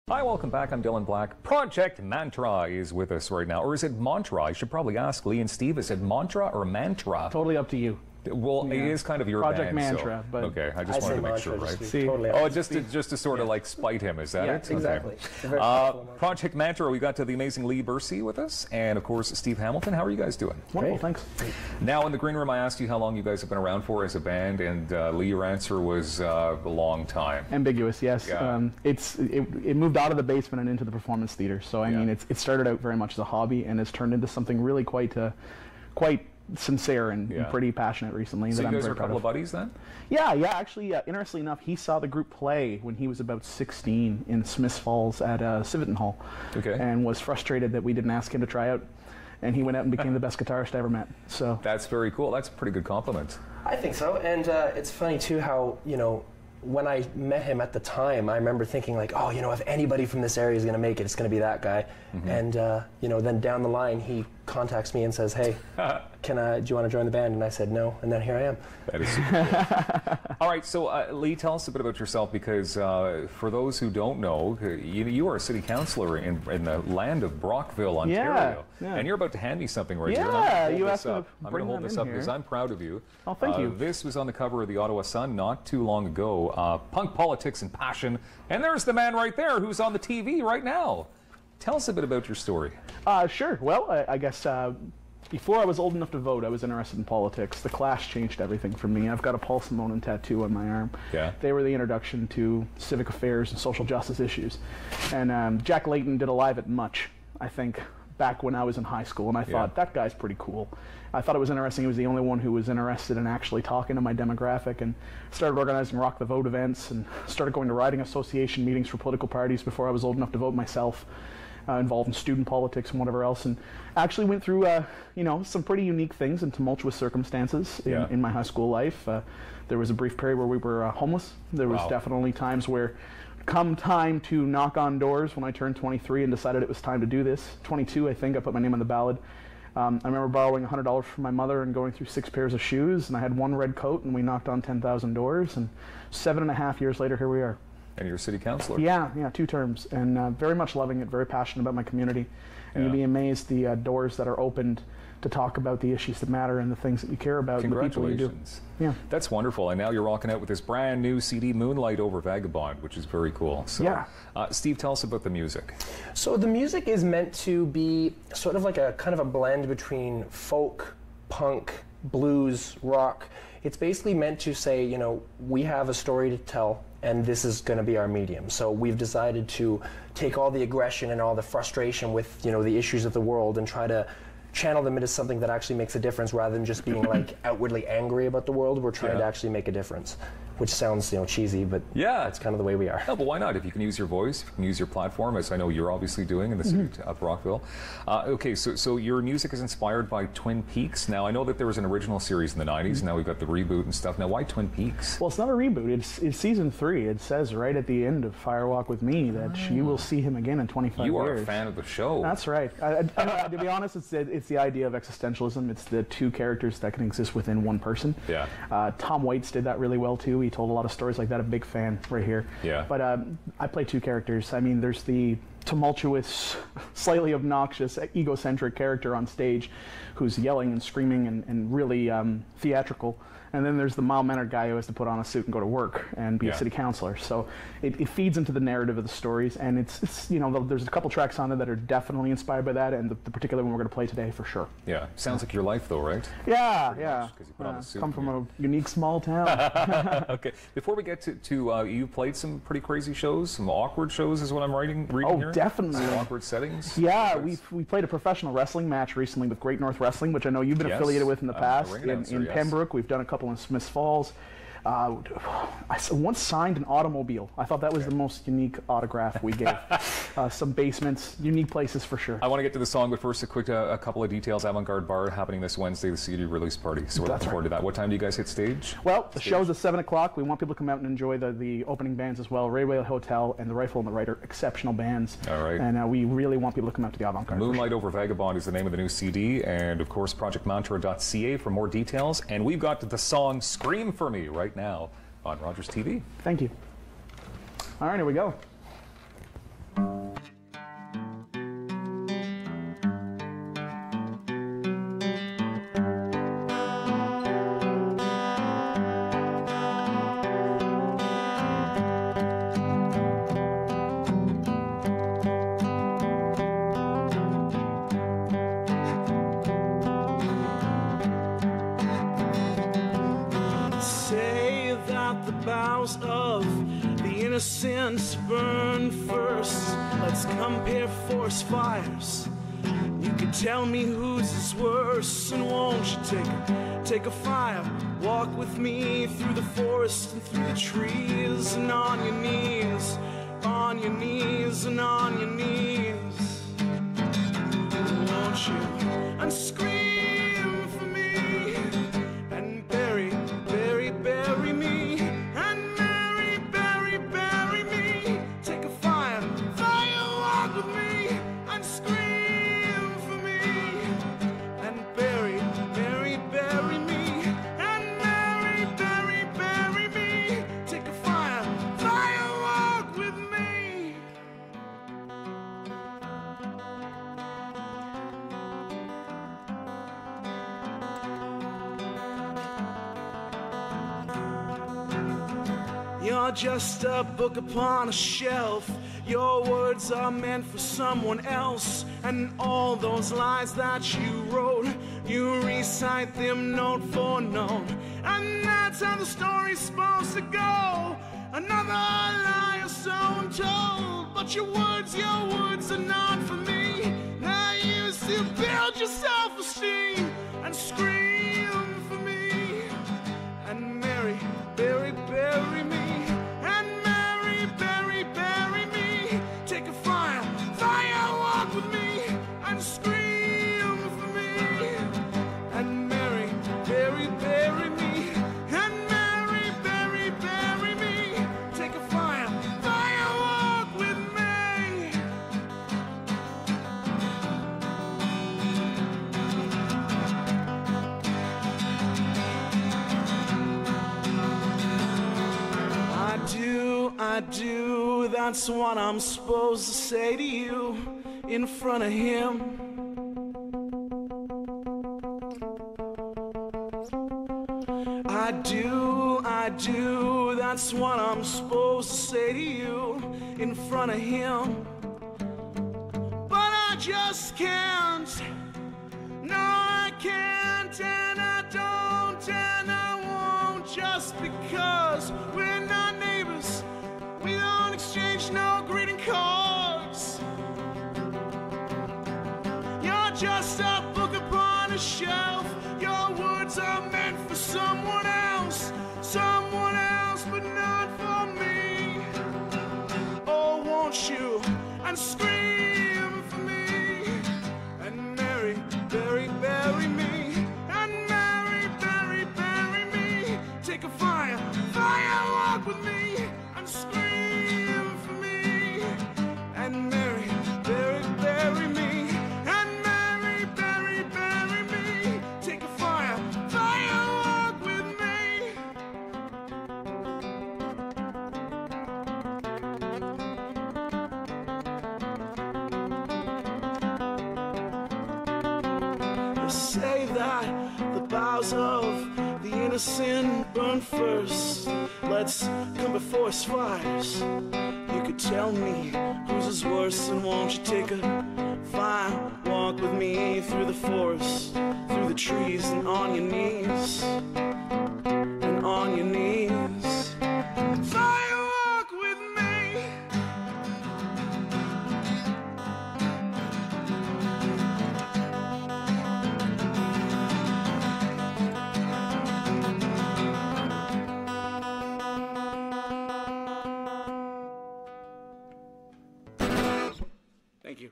Hi, welcome back. I'm Dylan Black. Project Mantra is with us right now. Or is it Mantra? I should probably ask Leigh and Steve. Is it Mantra or Mantra? Totally up to you. Well, yeah. It is kind of your Project band, Mantra, so. but okay, I just wanted to make sure, right? Totally just to sort of like spite him, is that it? Exactly. Okay. Project Mantra, we got to the amazing Leigh Bursey with us, and of course Steve Hamilton. How are you guys doing? Wonderful, thanks. Now in the green room, I asked you how long you guys have been around for as a band, and Leigh, your answer was a long time. Ambiguous, yes. Yeah. It moved out of the basement and into the performance theater. So I mean, it started out very much as a hobby and has turned into something really quite sincere and pretty passionate recently. So that you I'm guys are a very proud couple of buddies then? Yeah. Actually, interestingly enough, he saw the group play when he was about 16 in Smiths Falls at Civitan Hall, and was frustrated that we didn't ask him to try out. And he went out and became the best guitarist I ever met. So that's very cool. That's a pretty good compliment. I think so, and it's funny too how, you know, when I met him at the time, I remember thinking like, oh, you know, if anybody from this area is going to make it, it's going to be that guy. Mm-hmm. And you know, then down the line, he contacts me and says, hey, do you want to join the band? And I said no, and then here I am. That is super cool. All right, so Leigh, tell us a bit about yourself, because for those who don't know, you are a city councilor in the land of Brockville, Ontario. Yeah. And you're about to hand me something right here. Yeah, you asked I'm going to hold this up because I'm proud of you. Oh, thank you. This was on the cover of the Ottawa Sun not too long ago. Punk politics and passion. And there's the man right there who's on the TV right now. Tell us a bit about your story. Sure. Well, I guess before I was old enough to vote, I was interested in politics. The Clash changed everything for me. I've got a Paul Simonon tattoo on my arm. Yeah. They were the introduction to civic affairs and social justice issues. And Jack Layton did a live at Much, I think, back when I was in high school, and I thought, that guy's pretty cool. I thought it was interesting. He was the only one who was interested in actually talking to my demographic, and started organizing Rock the Vote events, and started going to riding association meetings for political parties before I was old enough to vote myself. Involved in student politics and whatever else, and actually went through you know, some pretty unique things and tumultuous circumstances in my high school life. There was a brief period where we were homeless. There was definitely times where, come time to knock on doors, when I turned 23 and decided it was time to do this. 22, I think, I put my name on the ballot. I remember borrowing $100 from my mother and going through 6 pairs of shoes, and I had one red coat, and we knocked on 10,000 doors, and 7.5 years later, here we are. And you're a city councilor. Yeah, 2 terms, and very much loving it, very passionate about my community. And you'd be amazed the doors that are opened to talk about the issues that matter and the things that you care about and the people you do. Yeah. That's wonderful. And now you're rocking out with this brand new CD, Moonlight over Vagabond, which is very cool. So, Steve, tell us about the music. So the music is meant to be sort of like a kind of a blend between folk, punk, blues, rock. It's basically meant to say, you know, we have a story to tell, and this is going to be our medium. So we've decided to take all the aggression and all the frustration with, you know, the issues of the world and try to channel them into something that actually makes a difference, rather than just being like outwardly angry about the world. We're trying to actually make a difference, which sounds, you know, cheesy, but that's kind of the way we are. No, but why not? If you can use your voice, if you can use your platform, as I know you're obviously doing in the city of Brockville. Okay, so your music is inspired by Twin Peaks. Now, I know that there was an original series in the 90s, now we've got the reboot and stuff. Now, why Twin Peaks? Well, it's not a reboot. It's season 3. It says right at the end of Firewalk with Me that you will see him again in 25 years. You are a fan of the show. That's right. To be honest, it's the idea of existentialism. It's the 2 characters that can exist within one person. Yeah. Tom Waits did that really well, too. He told a lot of stories like that. A big fan right here. Yeah. But I play 2 characters. I mean, there's the tumultuous, slightly obnoxious, egocentric character on stage who's yelling and screaming and really theatrical. And then there's the mild-mannered guy who has to put on a suit and go to work and be a city councilor. So it feeds into the narrative of the stories, and it's you know, there's a couple tracks on it that are definitely inspired by that, and the particular one we're going to play today for sure. Yeah, sounds like your life though, right? Yeah. Because you put on a suit. Come from a unique small town. Okay, before we get to you played some pretty crazy shows, some awkward shows is what I'm reading here. Oh, definitely. Some awkward settings. Yeah, we played a professional wrestling match recently with Great North Wrestling, which I know you've been affiliated with in the past. In Pembroke, we've done a couple in Smiths Falls. I once signed an automobile. I thought that was the most unique autograph we gave. Some basements, unique places for sure. I want to get to the song, but first a couple of details. Avant-Garde Bar happening this Wednesday, the CD release party. So we're looking forward to that. What time do you guys hit stage? Well, the show's at 7 o'clock. We want people to come out and enjoy the opening bands as well. Railway Hotel and the Rifle and the Rider, exceptional bands. All right. And we really want people to come out to the Avant-Garde. Moonlight over Vagabond is the name of the new CD, and of course projectmantra.ca for more details. And we've got the song Scream For Me right now on Rogers TV. Thank you. All right, here we go. vows of the innocent burn first. Let's compare forest fires. You could tell me whose is worse, and won't you take a fire? Walk with me through the forest and through the trees, and on your knees, on your knees, and on your knees. Won't you? And scream for me, and bury me, and bury me. Take a fire, walk with me, and scream for me, and bury me, and bury me. Take a fire, walk with me. You're just a book upon a shelf. Your words are meant for someone else, and all those lies that you wrote, you recite them note for note, and that's how the story's supposed to go. Another lie or so I'm told, but your words are not for me. They're used to build your self-esteem, and scream for me, and bury me, and bury me. Take a fire, walk with me, and scream for me, and bury me, and bury me. Take a fire, walk with me. I do, that's what I'm supposed to say to you in front of him. I do, that's what I'm supposed to say to you in front of him. But I just can't, no I can't, and I don't, and I won't, just because we're not neighbors. We don't exchange no greeting cards. You're just a book upon a shelf. Your words are meant for someone else, but not for me. Oh, won't you? And scream for me, and bury me, and bury me. Take a fire, walk with me, and scream for me, and bury me, and bury me. Take a fire, walk with me. They say that the boughs of the innocent burn first. Let's come before us fires. You could tell me whose is worse, and won't you take a fire? Walk with me through the forest, through the trees, and on your knees, and on your knees. Fire, walk with me. Thank you.